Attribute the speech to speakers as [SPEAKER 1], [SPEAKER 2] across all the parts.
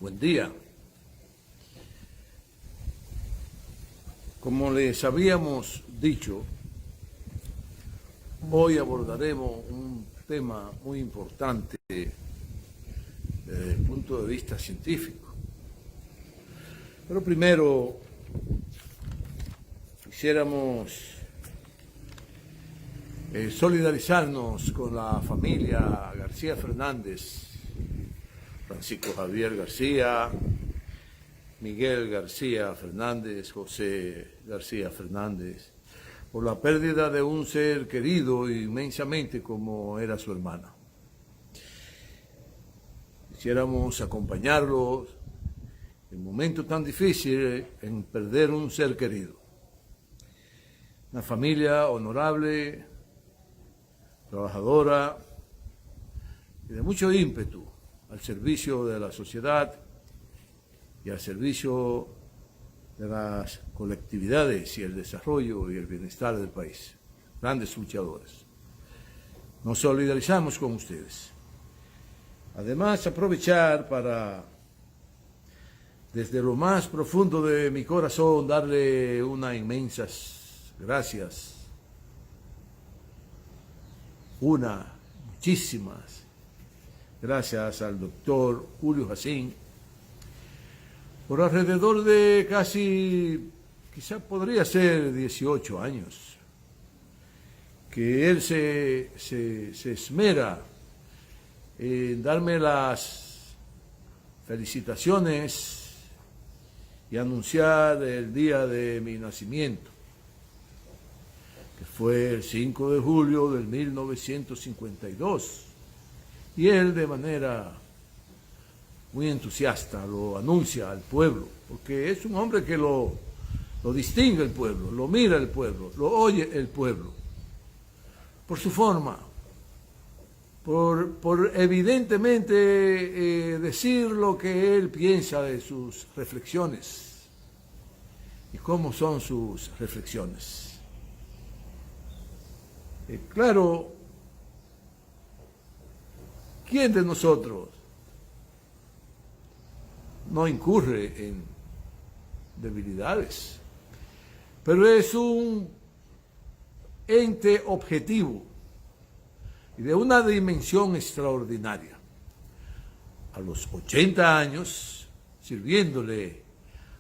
[SPEAKER 1] Buen día. Como les habíamos dicho, hoy abordaremos un tema muy importante desde el punto de vista científico. Pero primero quisiéramos solidarizarnos con la familia García Fernández, Francisco Javier García, Miguel García Fernández, José García Fernández, por la pérdida de un ser querido inmensamente como era su hermana. Quisiéramos acompañarlos en un momento tan difícil en perder un ser querido. Una familia honorable, trabajadora y de mucho ímpetu al servicio de la sociedad y al servicio de las colectividades y el desarrollo y el bienestar del país. Grandes luchadores. Nos solidarizamos con ustedes. Además, aprovechar para, desde lo más profundo de mi corazón, darle unas inmensas gracias. Muchísimas gracias al doctor Julio Jacín por alrededor de casi, quizá podría ser 18 años, que él se esmera en darme las felicitaciones y anunciar el día de mi nacimiento, que fue el 5 de julio del 1952, y él de manera muy entusiasta lo anuncia al pueblo, porque es un hombre que lo distingue el pueblo, lo mira el pueblo, lo oye el pueblo, por su forma, por evidentemente decir lo que él piensa de sus reflexiones y cómo son sus reflexiones. Claro, ¿quién de nosotros no incurre en debilidades? Pero es un ente objetivo y de una dimensión extraordinaria. A los 80 años, sirviéndole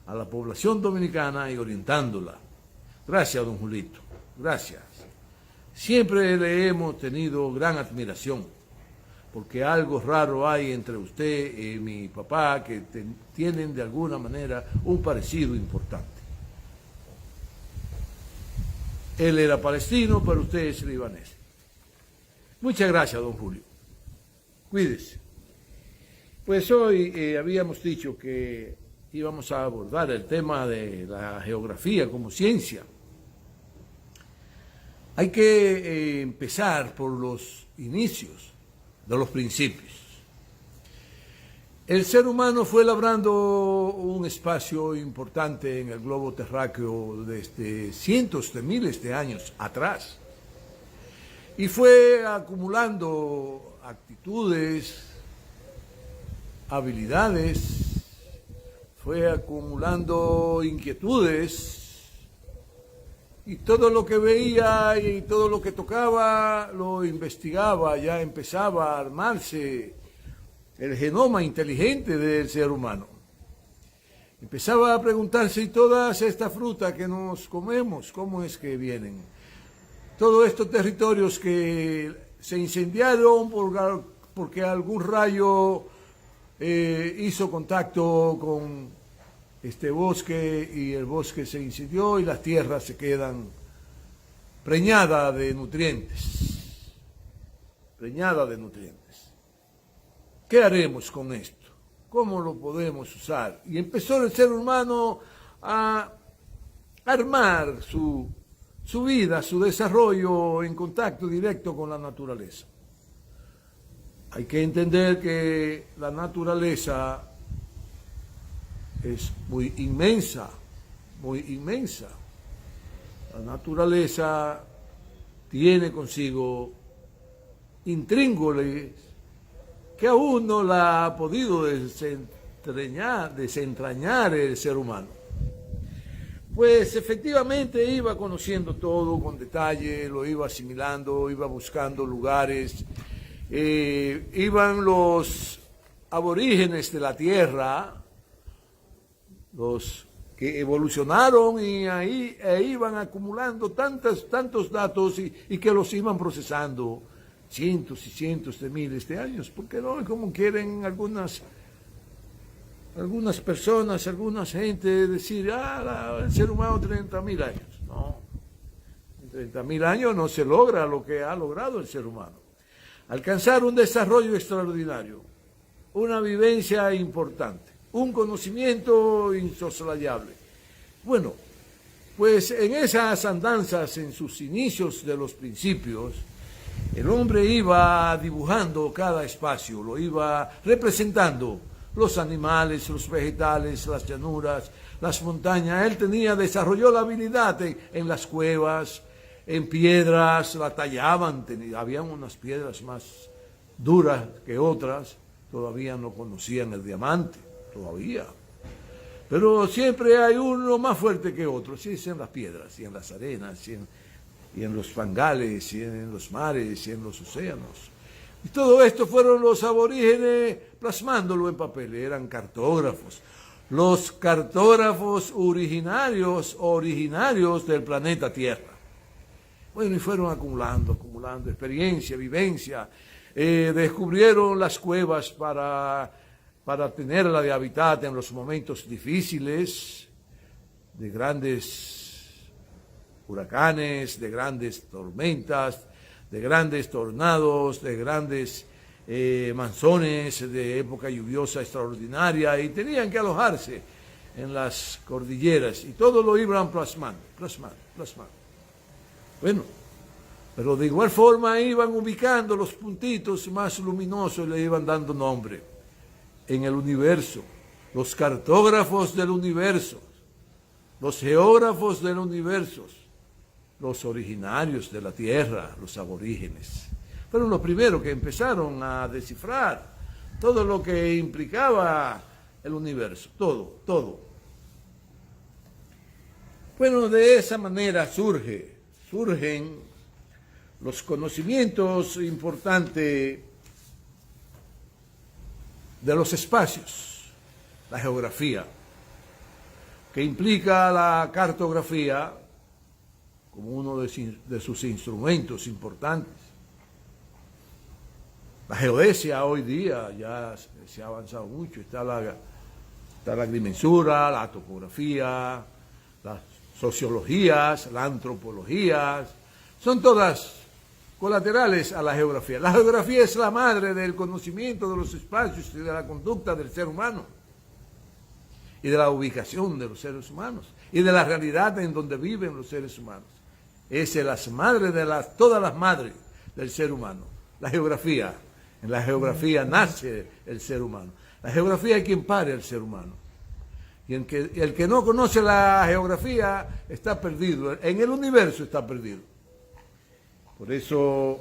[SPEAKER 1] a la población dominicana y orientándola. Gracias, don Julito, gracias. Siempre le hemos tenido gran admiración, porque algo raro hay entre usted y mi papá, que tienen de alguna manera un parecido importante. Él era palestino, pero usted es libanés. Muchas gracias, don Julio. Cuídese. Pues hoy habíamos dicho que íbamos a abordar el tema de la geografía como ciencia. Hay que empezar por los inicios de los principios. El ser humano fue labrando un espacio importante en el globo terráqueo desde cientos de miles de años atrás y fue acumulando actitudes, habilidades, fue acumulando inquietudes, y todo lo que veía y todo lo que tocaba lo investigaba, ya empezaba a armarse el genoma inteligente del ser humano. Empezaba a preguntarse, ¿y todas estas frutas que nos comemos, cómo es que vienen? Todos estos territorios que se incendiaron porque algún rayo hizo contacto con este bosque y el bosque se incendió y las tierras se quedan preñadas de nutrientes. Preñadas de nutrientes. ¿Qué haremos con esto? ¿Cómo lo podemos usar? Y empezó el ser humano a armar su vida, su desarrollo en contacto directo con la naturaleza. Hay que entender que la naturaleza es muy inmensa, muy inmensa. La naturaleza tiene consigo intríngulis que aún no la ha podido desentrañar el ser humano. Pues efectivamente iba conociendo todo con detalle, lo iba asimilando, iba buscando lugares. Iban los aborígenes de la tierra, los que evolucionaron y ahí iban acumulando tantos datos y que los iban procesando cientos y cientos de miles de años, porque no, como quieren algunas personas, alguna gente decir, el ser humano 30.000 años. No, en 30.000 años no se logra lo que ha logrado el ser humano. Alcanzar un desarrollo extraordinario, una vivencia importante, un conocimiento insoslayable. Bueno, pues en esas andanzas, en sus inicios de los principios, el hombre iba dibujando cada espacio, lo iba representando, los animales, los vegetales, las llanuras, las montañas. Él desarrolló la habilidad en las cuevas, en piedras, la tallaban, habían unas piedras más duras que otras, todavía no conocían el diamante, todavía. Pero siempre hay uno más fuerte que otro, sí, es en las piedras, y en las arenas, y en los fangales, y en los mares, y en los océanos. Y todo esto fueron los aborígenes plasmándolo en papel, eran cartógrafos. Los cartógrafos originarios del planeta Tierra. Bueno, y fueron acumulando experiencia, vivencia. Descubrieron las cuevas para tenerla de hábitat en los momentos difíciles, de grandes huracanes, de grandes tormentas, de grandes tornados, de grandes monzones, de época lluviosa extraordinaria, y tenían que alojarse en las cordilleras, y todo lo iban plasmando. Bueno, pero de igual forma iban ubicando los puntitos más luminosos y le iban dando nombre. En el universo, los cartógrafos del universo, los geógrafos del universo, los originarios de la Tierra, los aborígenes, fueron los primeros que empezaron a descifrar todo lo que implicaba el universo, todo. Bueno, de esa manera surgen los conocimientos importantes de los espacios, la geografía, que implica la cartografía como uno de sus instrumentos importantes. La geodesia hoy día ya se ha avanzado mucho, está la agrimensura, la topografía, las sociologías, la antropología, son todas colaterales a la geografía. La geografía es la madre del conocimiento de los espacios y de la conducta del ser humano, y de la ubicación de los seres humanos, y de la realidad en donde viven los seres humanos. Es la madre de todas las madres del ser humano, la geografía. En la geografía nace el ser humano. La geografía es quien pare al ser humano. Y el que no conoce la geografía está perdido. En el universo está perdido. Por eso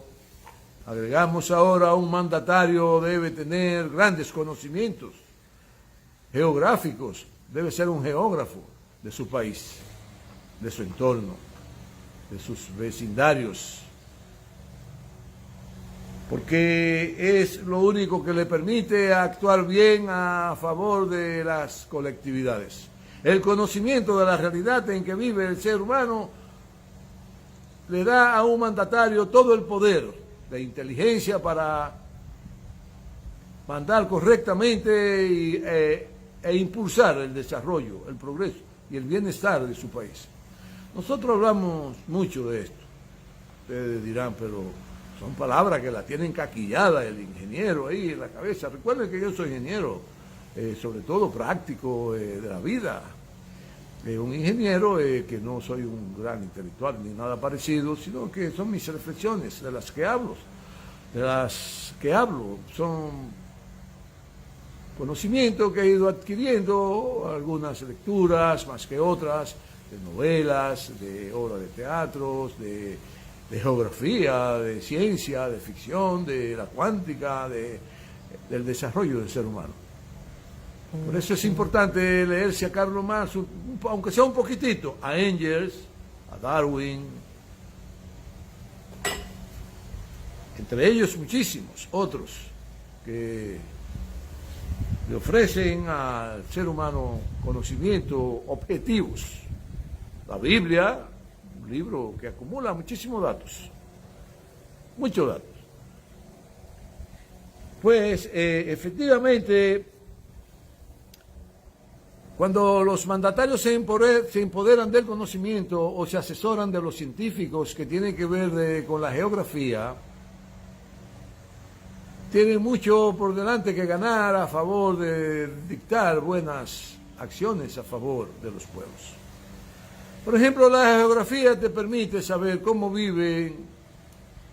[SPEAKER 1] agregamos ahora un mandatario debe tener grandes conocimientos geográficos. Debe ser un geógrafo de su país, de su entorno, de sus vecindarios, porque es lo único que le permite actuar bien a favor de las colectividades. El conocimiento de la realidad en que vive el ser humano le da a un mandatario todo el poder de inteligencia para mandar correctamente e impulsar el desarrollo, el progreso y el bienestar de su país. Nosotros hablamos mucho de esto. Ustedes dirán, pero son palabras que la tienen caquillada el ingeniero ahí en la cabeza. Recuerden que yo soy ingeniero, sobre todo práctico de la vida. Un ingeniero que no soy un gran intelectual ni nada parecido, sino que son mis reflexiones de las que hablo. Son conocimientos que he ido adquiriendo, algunas lecturas más que otras, de novelas, de obras de teatros, de geografía, de ciencia, de ficción, de la cuántica, del desarrollo del ser humano. Por eso es importante leerse a Carlos Marx, aunque sea un poquitito, a Engels, a Darwin, entre ellos muchísimos otros que le ofrecen al ser humano conocimiento, objetivos. La Biblia, un libro que acumula muchísimos datos, muchos datos. Pues efectivamente, cuando los mandatarios se empoderan del conocimiento o se asesoran de los científicos que tienen que ver con la geografía, tienen mucho por delante que ganar a favor de dictar buenas acciones a favor de los pueblos. Por ejemplo, la geografía te permite saber cómo viven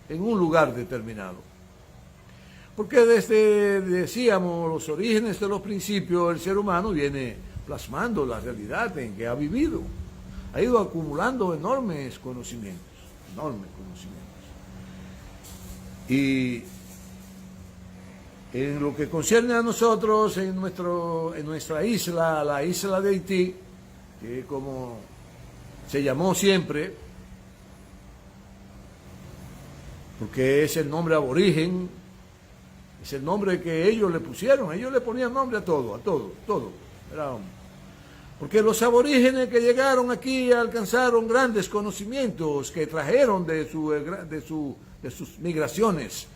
[SPEAKER 1] en un lugar determinado. Porque decíamos, los orígenes de los principios, el ser humano viene plasmando la realidad en que ha vivido. Ha ido acumulando enormes conocimientos. Y en lo que concierne a nosotros, en nuestra isla, la isla de Haití, que como se llamó siempre, porque es el nombre aborigen, es el nombre que ellos le pusieron, ellos le ponían nombre a todo. Porque los aborígenes que llegaron aquí alcanzaron grandes conocimientos que trajeron de sus migraciones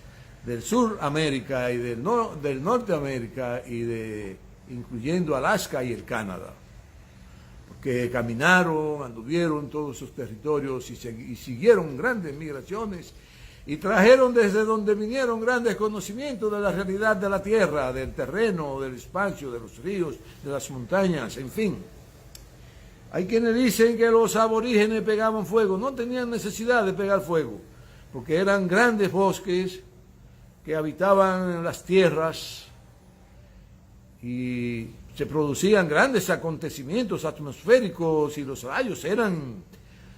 [SPEAKER 1] del Sur América y del Norte América incluyendo Alaska y el Canadá. Porque caminaron, anduvieron todos esos territorios y siguieron grandes migraciones y trajeron desde donde vinieron grandes conocimientos de la realidad de la tierra, del terreno, del espacio, de los ríos, de las montañas, en fin. Hay quienes dicen que los aborígenes pegaban fuego, no tenían necesidad de pegar fuego, porque eran grandes bosques que habitaban en las tierras y se producían grandes acontecimientos atmosféricos y los rayos eran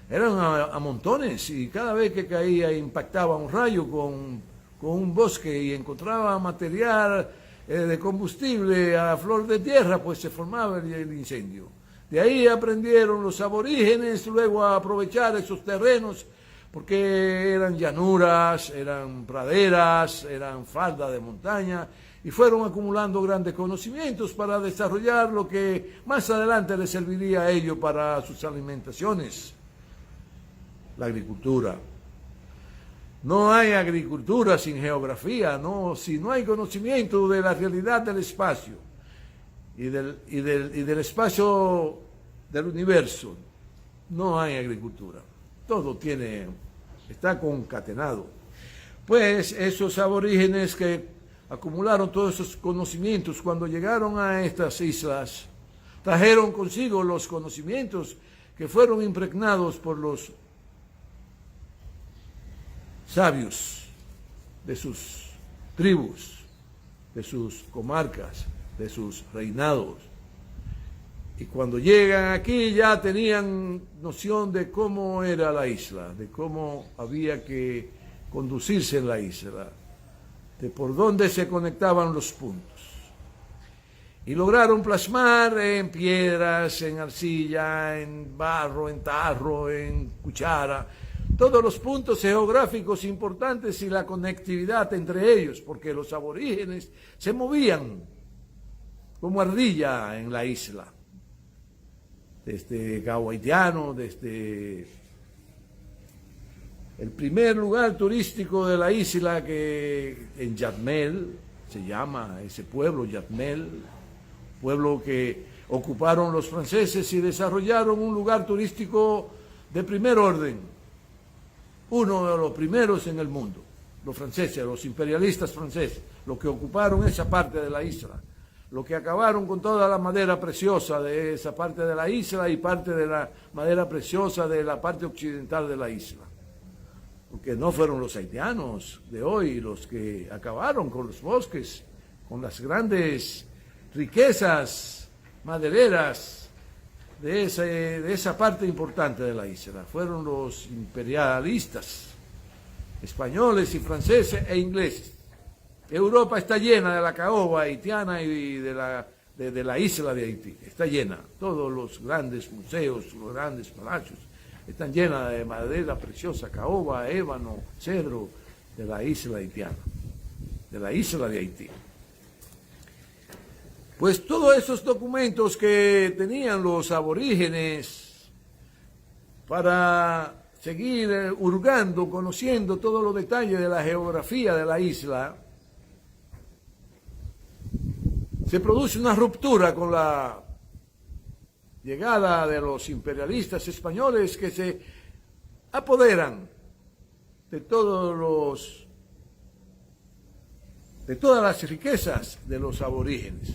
[SPEAKER 1] a montones y cada vez que caía impactaba un rayo con un bosque y encontraba material de combustible a flor de tierra, pues se formaba el incendio. De ahí aprendieron los aborígenes luego a aprovechar esos terrenos porque eran llanuras, eran praderas, eran faldas de montaña y fueron acumulando grandes conocimientos para desarrollar lo que más adelante les serviría a ellos para sus alimentaciones. La agricultura. No hay agricultura sin geografía, si no hay conocimiento de la realidad del espacio y del espacio del universo, no hay agricultura. Todo está concatenado. Pues esos aborígenes que acumularon todos esos conocimientos cuando llegaron a estas islas, trajeron consigo los conocimientos que fueron impregnados por los sabios de sus tribus, de sus comarcas, de sus reinados. Y cuando llegan aquí ya tenían noción de cómo era la isla, de cómo había que conducirse en la isla, de por dónde se conectaban los puntos. Y lograron plasmar en piedras, en arcilla, en barro, en tarro, en cuchara, todos los puntos geográficos importantes y la conectividad entre ellos, porque los aborígenes se movían como ardilla en la isla. Desde Cabo Haitiano, desde el primer lugar turístico de la isla, que en Jacmel, se llama ese pueblo, Jacmel, pueblo que ocuparon los franceses y desarrollaron un lugar turístico de primer orden, uno de los primeros en el mundo, los franceses, los imperialistas franceses, los que ocuparon esa parte de la isla, los que acabaron con toda la madera preciosa de esa parte de la isla y parte de la madera preciosa de la parte occidental de la isla. Porque no fueron los haitianos de hoy los que acabaron con los bosques, con las grandes riquezas madereras de esa parte importante de la isla. Fueron los imperialistas españoles y franceses e ingleses. Europa está llena de la caoba haitiana y de la de la isla de Haití. Está llena. Todos los grandes museos, los grandes palacios, están llenas de madera preciosa, caoba, ébano, cedro, de la isla haitiana, de la isla de Haití. Pues todos esos documentos que tenían los aborígenes para seguir hurgando, conociendo todos los detalles de la geografía de la isla, se produce una ruptura con la llegada de los imperialistas españoles que se apoderan de todas las riquezas de los aborígenes,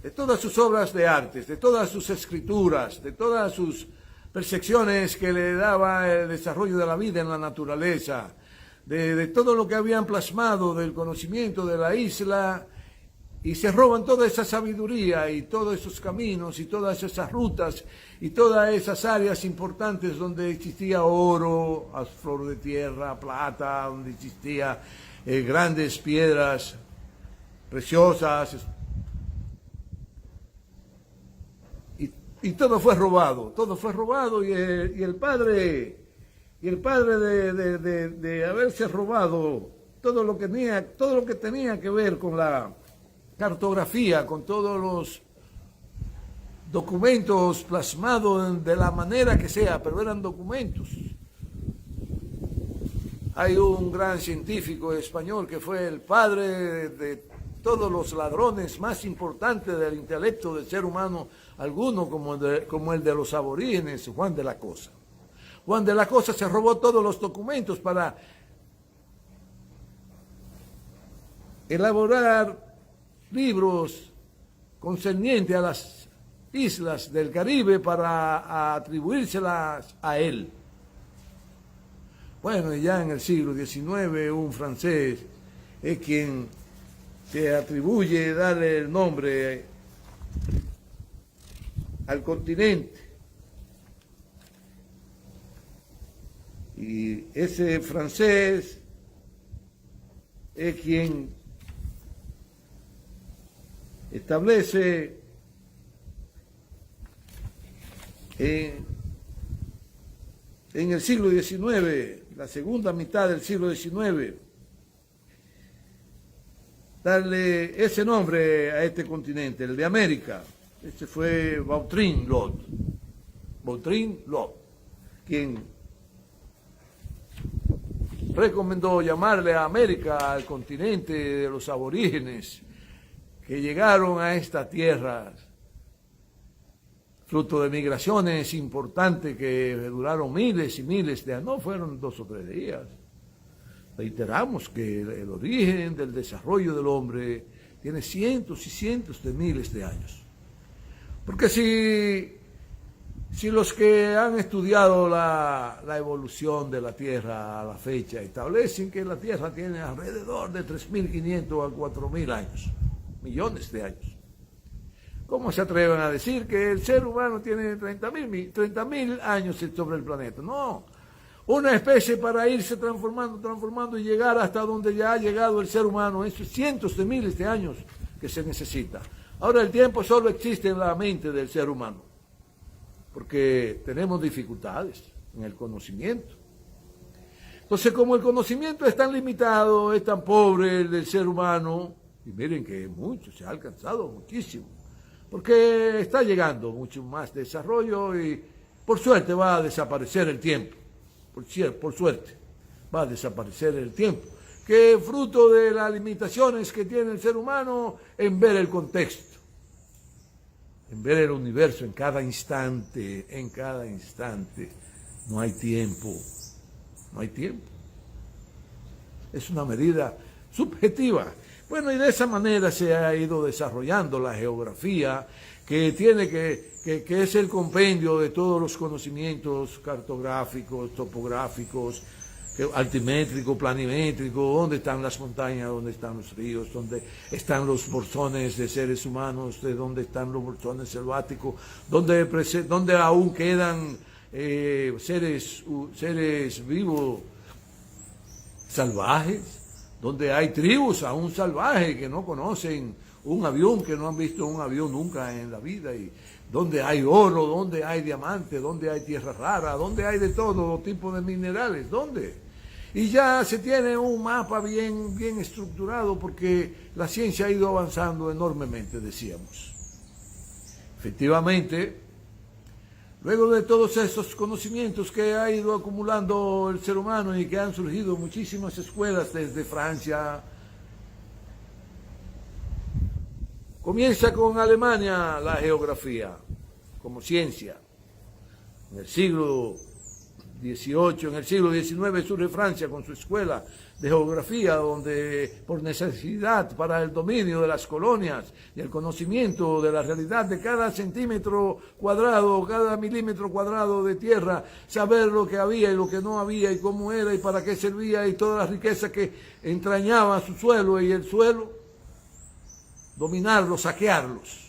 [SPEAKER 1] de todas sus obras de arte, de todas sus escrituras, de todas sus percepciones que le daba el desarrollo de la vida en la naturaleza, de todo lo que habían plasmado del conocimiento de la isla, y se roban toda esa sabiduría y todos esos caminos y todas esas rutas y todas esas áreas importantes donde existía oro, flor de tierra, plata, donde existía grandes piedras preciosas, y todo fue robado y el padre de haberse robado todo lo que tenía que ver con la cartografía, con todos los documentos plasmados de la manera que sea, pero eran documentos. Hay un gran científico español que fue el padre de todos los ladrones más importantes del intelecto del ser humano, alguno como el de los aborígenes, Juan de la Cosa. Juan de la Cosa se robó todos los documentos para elaborar libros concernientes a las islas del Caribe para atribuírselas a él. Bueno, y ya en el siglo XIX un francés es quien se atribuye darle el nombre al continente. Y ese francés es quien establece en el siglo XIX, la segunda mitad del siglo XIX, darle ese nombre a este continente, el de América. Este fue Vautrin-Lod, quien recomendó llamarle a América al continente de los aborígenes que llegaron a esta tierra, fruto de migraciones importantes que duraron miles y miles de años, no fueron 2 o 3 días. Reiteramos que el origen del desarrollo del hombre tiene cientos y cientos de miles de años. Porque si los que han estudiado la evolución de la Tierra a la fecha establecen que la Tierra tiene alrededor de 3.500 a 4.000 años, millones de años, ¿cómo se atreven a decir que el ser humano tiene 30.000 años sobre el planeta? No, una especie para irse transformando y llegar hasta donde ya ha llegado el ser humano, esos cientos de miles de años que se necesita. Ahora el tiempo solo existe en la mente del ser humano, porque tenemos dificultades en el conocimiento. Entonces, como el conocimiento es tan limitado, es tan pobre el del ser humano, y miren que mucho, se ha alcanzado muchísimo, porque está llegando mucho más desarrollo y por suerte va a desaparecer el tiempo, por suerte va a desaparecer el tiempo, que es fruto de las limitaciones que tiene el ser humano en ver el contexto, en ver el universo en cada instante, no hay tiempo, es una medida subjetiva. Bueno, y de esa manera se ha ido desarrollando la geografía, que es el compendio de todos los conocimientos cartográficos, topográficos, altimétrico, planimétrico, dónde están las montañas, dónde están los ríos, dónde están los bolsones de seres humanos, de dónde están los bolsones selváticos, dónde aún quedan seres vivos salvajes, donde hay tribus aún salvajes que no conocen un avión que no han visto un avión nunca en la vida, y donde hay oro, donde hay diamantes, donde hay tierra rara, donde hay de todo tipo de minerales, ¿dónde? Y ya se tiene un mapa bien estructurado porque la ciencia ha ido avanzando enormemente, decíamos. Efectivamente, luego de todos esos conocimientos que ha ido acumulando el ser humano y que han surgido muchísimas escuelas desde Francia, comienza con Alemania la geografía como ciencia. En el siglo XVIII, en el siglo XIX surge Francia con su escuela de geografía, donde por necesidad para el dominio de las colonias y el conocimiento de la realidad de cada centímetro cuadrado, cada milímetro cuadrado de tierra, saber lo que había y lo que no había y cómo era y para qué servía y toda la riqueza que entrañaba su suelo y el suelo, dominarlos, saquearlos.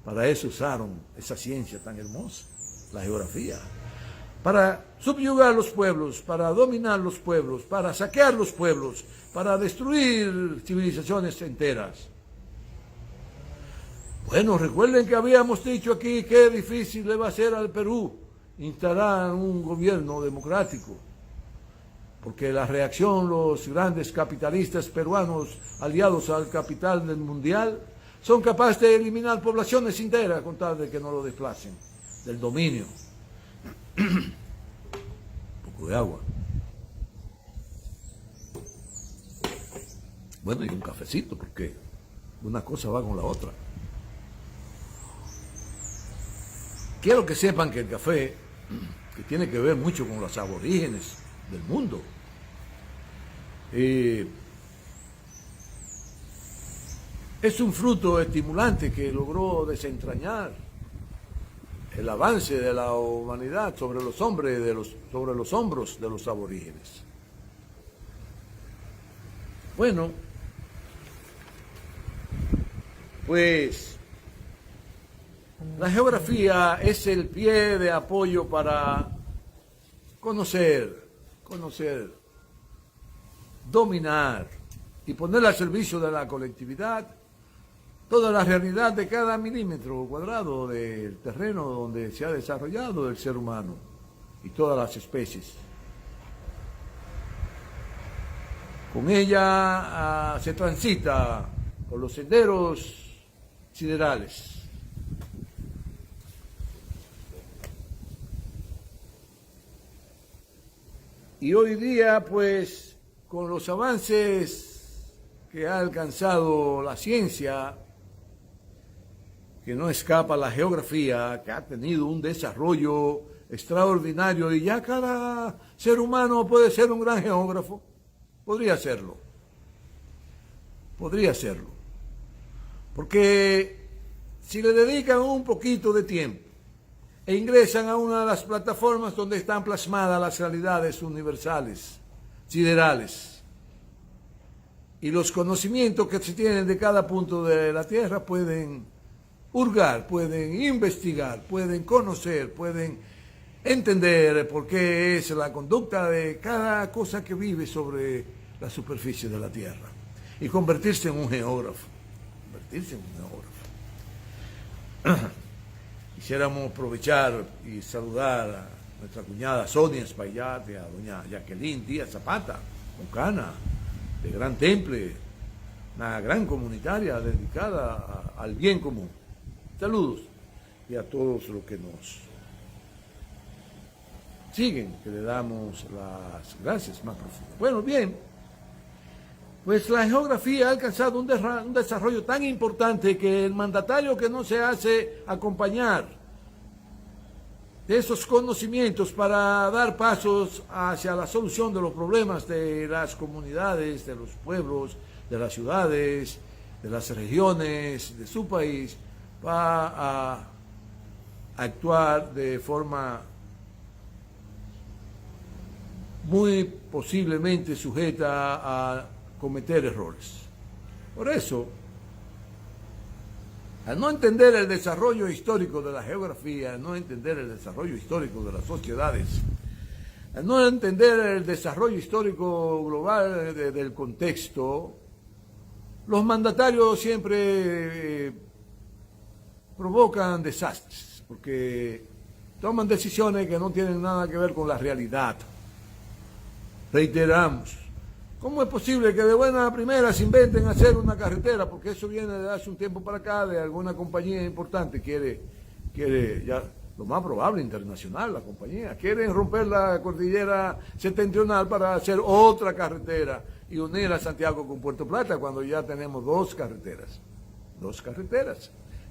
[SPEAKER 1] Para eso usaron esa ciencia tan hermosa, la geografía. Para subyugar los pueblos, para dominar los pueblos, para saquear los pueblos, para destruir civilizaciones enteras. Bueno, recuerden que habíamos dicho aquí que difícil le va a ser al Perú instalar un gobierno democrático, porque la reacción, los grandes capitalistas peruanos aliados al capital del mundial, son capaces de eliminar poblaciones enteras con tal de que no lo desplacen del dominio. Un poco de agua. Bueno, y un cafecito, porque una cosa va con la otra. Quiero que sepan que el café, que tiene que ver mucho con los aborígenes del mundo, es un fruto estimulante que logró desentrañar el avance de la humanidad sobre los hombres, sobre los hombros de los aborígenes. Bueno, pues la geografía es el pie de apoyo para conocer, dominar y poner al servicio de la colectividad toda la realidad de cada milímetro cuadrado del terreno donde se ha desarrollado el ser humano y todas las especies. Con ella se transita por los senderos siderales. Y hoy día, pues, con los avances que ha alcanzado la ciencia, que no escapa la geografía, que ha tenido un desarrollo extraordinario y ya cada ser humano puede ser un gran geógrafo. Podría serlo. Porque si le dedican un poquito de tiempo e ingresan a una de las plataformas donde están plasmadas las realidades universales, siderales, y los conocimientos que se tienen de cada punto de la Tierra, pueden hurgar, pueden investigar, pueden conocer, pueden entender por qué es la conducta de cada cosa que vive sobre la superficie de la Tierra y convertirse en un geógrafo. Quisiéramos aprovechar y saludar a nuestra cuñada Sonia Espaillat y a doña Jacqueline Díaz Zapata, Ocana, de Gran Temple, una gran comunitaria dedicada al bien común. Saludos y a todos los que nos siguen, que le damos las gracias más profundas. Bueno, bien, pues la geografía ha alcanzado un desarrollo tan importante que el mandatario que no se hace acompañar de esos conocimientos para dar pasos hacia la solución de los problemas de las comunidades, de los pueblos, de las ciudades, de las regiones, de su país, va a actuar de forma muy posiblemente sujeta a cometer errores. Por eso, al no entender el desarrollo histórico de la geografía, al no entender el desarrollo histórico de las sociedades, al no entender el desarrollo histórico global del contexto, Los mandatarios siempre provocan desastres, porque toman decisiones que no tienen nada que ver con la realidad. Reiteramos, ¿cómo es posible que de buena primera se inventen hacer una carretera? Porque eso viene de hace un tiempo para acá, de alguna compañía importante, quiere ya lo más probable internacional, la compañía, quieren romper la cordillera septentrional para hacer otra carretera y unir a Santiago con Puerto Plata, cuando ya tenemos dos carreteras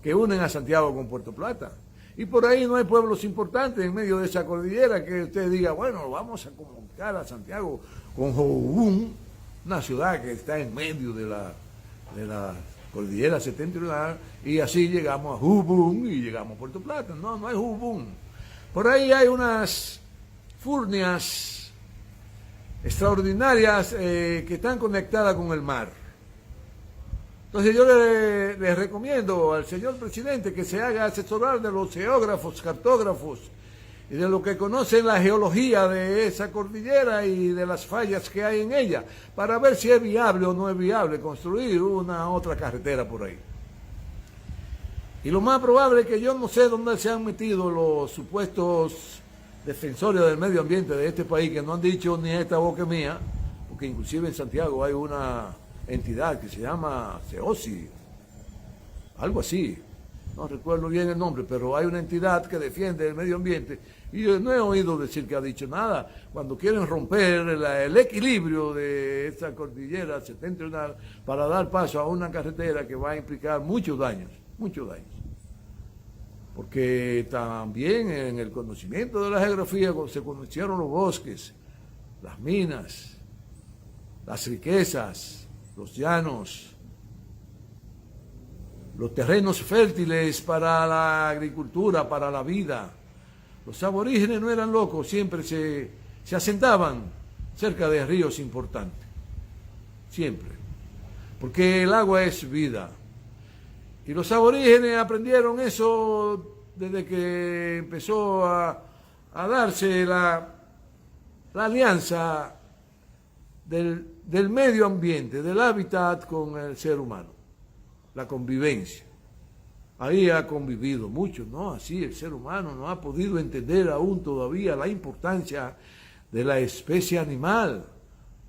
[SPEAKER 1] que unen a Santiago con Puerto Plata. Y por ahí no hay pueblos importantes en medio de esa cordillera que usted diga, bueno, vamos a comunicar a Santiago con Jobún, una ciudad que está en medio de la cordillera septentrional, y así llegamos a Jubún y llegamos a Puerto Plata. No hay Jubún. Por ahí hay unas furnias extraordinarias que están conectadas con el mar. Entonces yo le recomiendo al señor presidente que se haga asesorar de los geógrafos, cartógrafos y de lo que conocen la geología de esa cordillera y de las fallas que hay en ella, para ver si es viable o no es viable construir una otra carretera por ahí. Y lo más probable es que yo no sé dónde se han metido los supuestos defensores del medio ambiente de este país, que no han dicho ni esta boca mía, porque inclusive en Santiago hay una entidad que se llama CEOSI, algo así, no recuerdo bien el nombre, pero hay una entidad que defiende el medio ambiente y yo no he oído decir que ha dicho nada. Cuando quieren romper el equilibrio de esta cordillera septentrional para dar paso a una carretera que va a implicar muchos daños, porque también en el conocimiento de la geografía se conocieron los bosques, las minas, las riquezas, los llanos, los terrenos fértiles para la agricultura, para la vida. Los aborígenes no eran locos, siempre se asentaban cerca de ríos importantes, siempre, porque el agua es vida. Y los aborígenes aprendieron eso desde que empezó a darse la alianza del medio ambiente, del hábitat con el ser humano, la convivencia. Ahí ha convivido mucho, ¿no? Así el ser humano no ha podido entender aún todavía la importancia de la especie animal,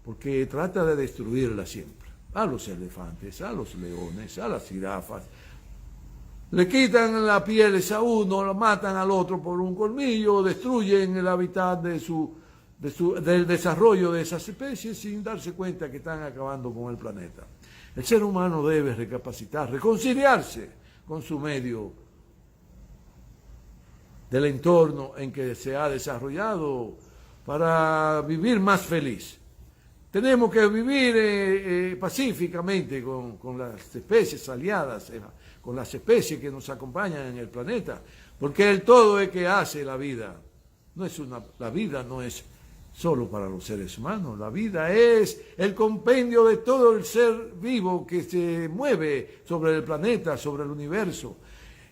[SPEAKER 1] porque trata de destruirla siempre. A los elefantes, a los leones, a las jirafas. Le quitan las pieles a uno, lo matan al otro por un colmillo, destruyen el hábitat del desarrollo de esas especies sin darse cuenta que están acabando con el planeta. El ser humano debe recapacitar, reconciliarse con su medio del entorno en que se ha desarrollado para vivir más feliz. Tenemos que vivir pacíficamente con las especies aliadas, con las especies que nos acompañan en el planeta, porque el todo es que hace la vida. La vida no es solo para los seres humanos, la vida es el compendio de todo el ser vivo que se mueve sobre el planeta, sobre el universo.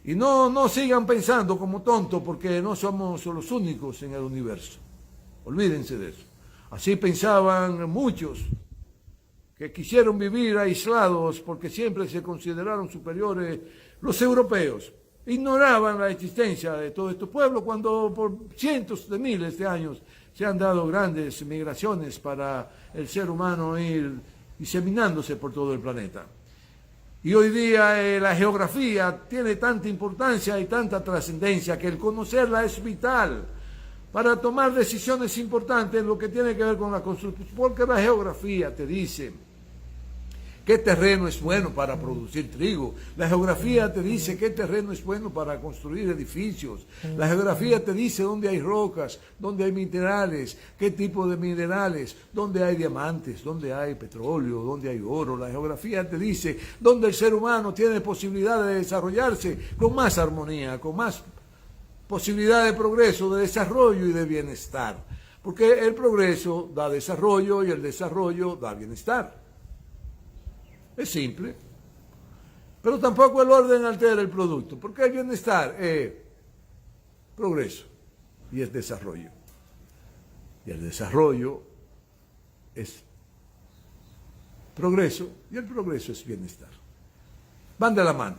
[SPEAKER 1] Y no sigan pensando como tontos porque no somos los únicos en el universo. Olvídense de eso. Así pensaban muchos que quisieron vivir aislados porque siempre se consideraron superiores los europeos. Ignoraban la existencia de todos estos pueblos cuando por cientos de miles de años se han dado grandes migraciones para el ser humano ir diseminándose por todo el planeta. Y hoy día la geografía tiene tanta importancia y tanta trascendencia que el conocerla es vital para tomar decisiones importantes en lo que tiene que ver con la construcción, porque la geografía te dice qué terreno es bueno para producir trigo, la geografía te dice qué terreno es bueno para construir edificios, la geografía te dice dónde hay rocas, dónde hay minerales, qué tipo de minerales, dónde hay diamantes, dónde hay petróleo, dónde hay oro. La geografía te dice dónde el ser humano tiene posibilidad de desarrollarse con más armonía, con más posibilidad de progreso, de desarrollo y de bienestar, porque el progreso da desarrollo y el desarrollo da bienestar. Es simple, pero tampoco el orden altera el producto, porque el bienestar es progreso y es desarrollo. Y el desarrollo es progreso, y el progreso es bienestar. Van de la mano.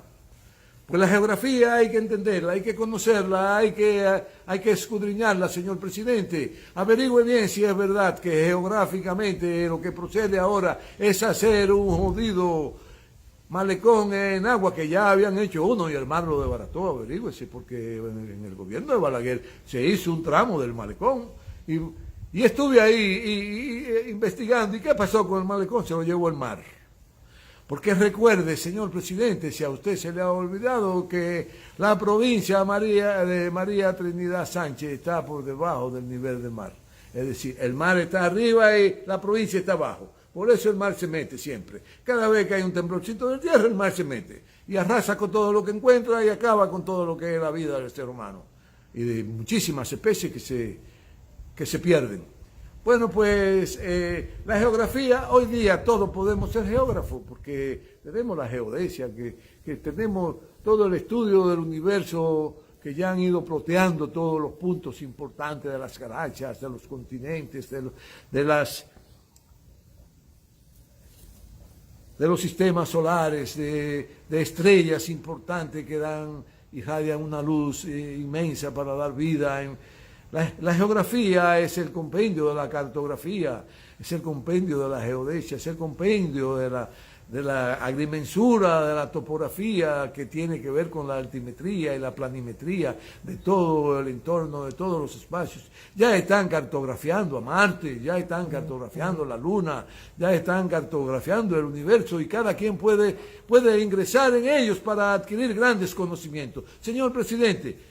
[SPEAKER 1] Pues la geografía hay que entenderla, hay que conocerla, hay que escudriñarla, señor presidente. Averigüe bien si es verdad que geográficamente lo que procede ahora es hacer un jodido malecón en agua, que ya habían hecho uno y el mar lo desbarató. Averígüese, porque en el gobierno de Balaguer se hizo un tramo del malecón y estuve ahí investigando. ¿Y qué pasó con el malecón? Se lo llevó el mar. Porque recuerde, señor presidente, si a usted se le ha olvidado, que la provincia de María Trinidad Sánchez está por debajo del nivel del mar. Es decir, el mar está arriba y la provincia está abajo. Por eso el mar se mete siempre. Cada vez que hay un temblorcito de tierra, el mar se mete. Y arrasa con todo lo que encuentra y acaba con todo lo que es la vida del ser humano. Y de muchísimas especies que se pierden. Bueno, pues la geografía, hoy día todos podemos ser geógrafos, porque tenemos la geodesia, que tenemos todo el estudio del universo, que ya han ido ploteando todos los puntos importantes de las galaxias, de los continentes, de los sistemas solares, de estrellas importantes que dan, irradian una luz inmensa para dar vida. La geografía es el compendio de la cartografía, es el compendio de la geodesia, es el compendio de la agrimensura, de la topografía, que tiene que ver con la altimetría y la planimetría de todo el entorno, de todos los espacios. Ya están cartografiando a Marte, ya están cartografiando la Luna, ya están cartografiando el universo, y cada quien puede ingresar en ellos para adquirir grandes conocimientos. Señor presidente,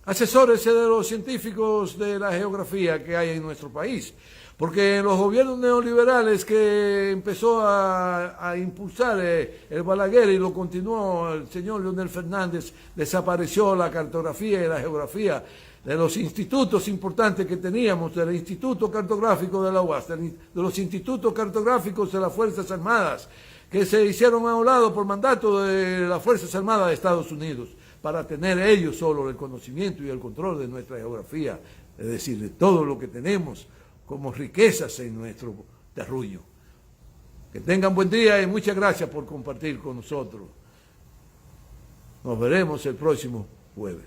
[SPEAKER 1] asesórese de los científicos de la geografía que hay en nuestro país, porque en los gobiernos neoliberales que empezó a impulsar el Balaguer y lo continuó el señor Leonel Fernández, desapareció la cartografía y la geografía de los institutos importantes que teníamos, del Instituto Cartográfico de la UAS, de los institutos cartográficos de las Fuerzas Armadas, que se hicieron a un lado por mandato de las Fuerzas Armadas de Estados Unidos, para tener ellos solo el conocimiento y el control de nuestra geografía, es decir, de todo lo que tenemos como riquezas en nuestro terruño. Que tengan buen día y muchas gracias por compartir con nosotros. Nos veremos el próximo jueves.